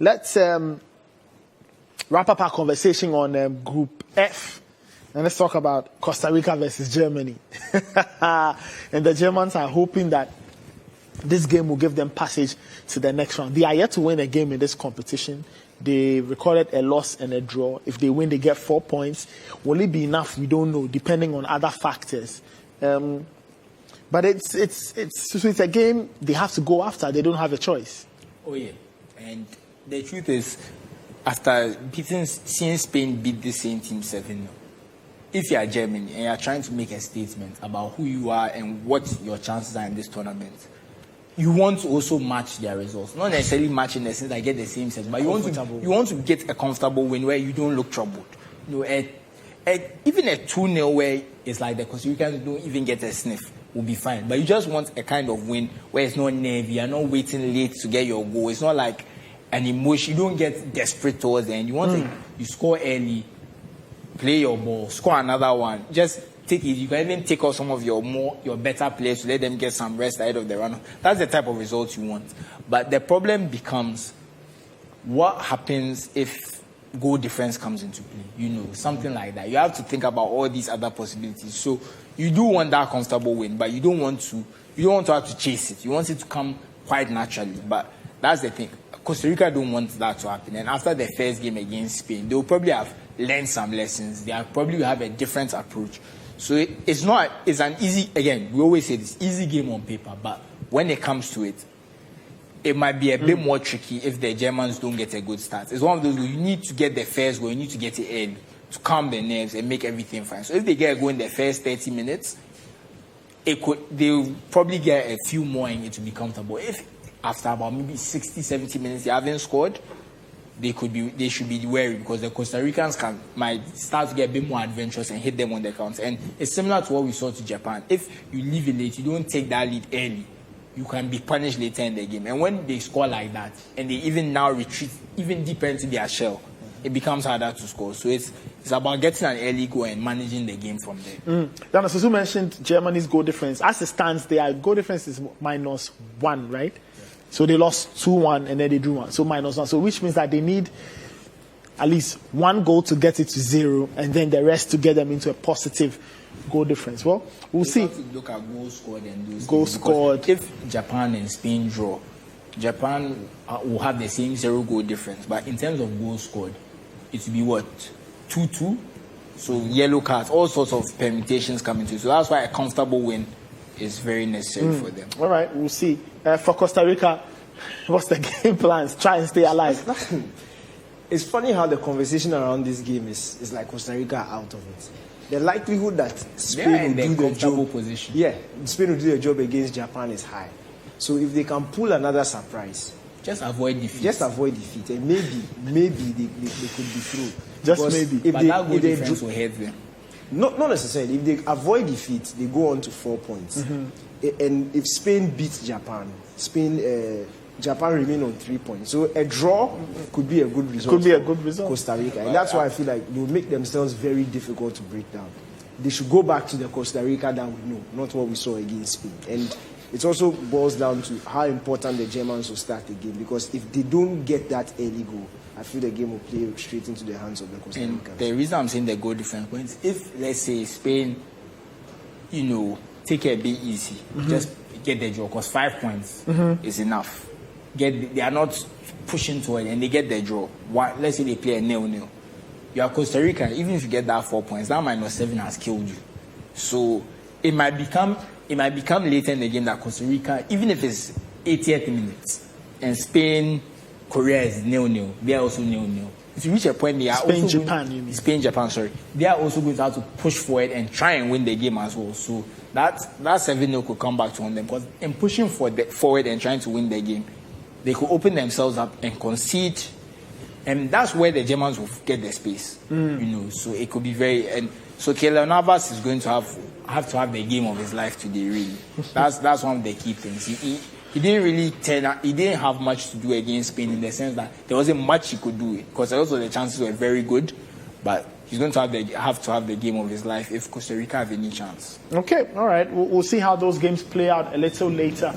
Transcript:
let's wrap up our conversation on Group F. And let's talk about Costa Rica versus Germany. And the Germans are hoping that this game will give them passage to the next round. They are yet to win a game in this competition. They recorded a loss and a draw. If they win, they get 4 points. Will it be enough? We don't know, depending on other factors. But it's a game they have to go after. They don't have a choice. Oh, yeah. And the truth is, after seeing Spain beat the same team 7-0, if you are Germany and you are trying to make a statement about who you are and what your chances are in this tournament, you want to also match their results. Not necessarily match in the sense that get the same set, but you want to get a comfortable win where you don't look troubled. You know, even a 2-0 where it's like the Costa Ricans don't even get a sniff will be fine. But you just want a kind of win where it's not nervy. You're not waiting late to get your goal. It's not like an emotion. You don't get desperate towards the end. You want you score early, play your ball, score another one. Just take it. You can even take out some of your better players to let them get some rest ahead of the run. That's the type of result you want. But the problem becomes what happens if goal difference comes into play. You know, something like that. You have to think about all these other possibilities. So you do want that comfortable win, but you don't want to have to chase it. You want it to come quite naturally. But that's the thing. Costa Rica don't want that to happen. And after the first game against Spain, they'll probably have learned some lessons. They probably have a different approach. So it's an easy, again, we always say this, easy game on paper, but when it comes to it, it might be a bit more tricky if the Germans don't get a good start. It's one of those where you need to get the first goal, you need to get it early to calm their nerves and make everything fine. So if they get a goal in the first 30 minutes, they'll probably get a few more and it will be comfortable. If after about maybe 60, 70 minutes they haven't scored, they should be wary because the Costa Ricans might start to get a bit more adventurous and hit them on the counter. And it's similar to what we saw to Japan. If you leave it late, you don't take that lead early, you can be punished later in the game. And when they score like that, and they even now retreat even deeper into their shell, it becomes harder to score. So it's about getting an early goal and managing the game from there. Dana, so you mentioned Germany's goal difference. As it stands, their goal difference is -1, right? So they lost 2-1 and then they drew 1. So -1. So which means that they need at least one goal to get it to 0 and then the rest to get them into a positive goal difference. Well, we'll see. Have to look at goals scored and those goals scored. If Japan and Spain draw, Japan will have the same 0 goal difference. But in terms of goals scored, it will be what? 2-2? So yellow cards, all sorts of permutations come into it. So that's why a comfortable win is very necessary for them. All right, we'll see. For Costa Rica, what's the game plans? Try and stay alive. It's funny how the conversation around this game is like Costa Rica are out of it. The likelihood that Spain will do the job, position. Yeah, Spain will do the job against Japan is high. So if they can pull another surprise, just avoid defeat. And maybe they could be through. Just maybe. But that goal difference will hurt them. Not necessarily. If they avoid defeat, they go on to 4 points. And if Spain beats Japan, Japan remain on 3 points. So a draw could be a good result. Costa Rica. And that's why I feel like they'll make themselves very difficult to break down. They should go back to the Costa Rica that we know, not what we saw against Spain. And it also boils down to how important the Germans will start the game. Because if they don't get that early goal, I feel the game will play straight into the hands of the Costa Ricans. The reason I'm saying the goal difference points, if let's say Spain, take it a bit easy, just get the draw, because 5 points is enough. They are not pushing toward it, and they get the draw. Let's say they play a 0-0. You are Costa Rica, even if you get that 4 points, that -7 has killed you. So it might become later in the game that Costa Rica, even if it's 80th minutes, and Spain, Korea is 0-0. They are also 0-0. If you reach a point, they are Spain-Japan, sorry. They are also going to have to push forward and try and win the game as well. So that 7-0 could come back to them. Because in pushing forward and trying to win the game, they could open themselves up and concede. And that's where the Germans will get the space. So it could be so Keylor Navas is going to have to have the game of his life today, really. That's one of the key things. He didn't really he didn't have much to do against Spain in the sense that there wasn't much he could do because also the chances were very good, but he's going to have to have the game of his life if Costa Rica have any chance. Okay, all right. We'll see how those games play out a little later.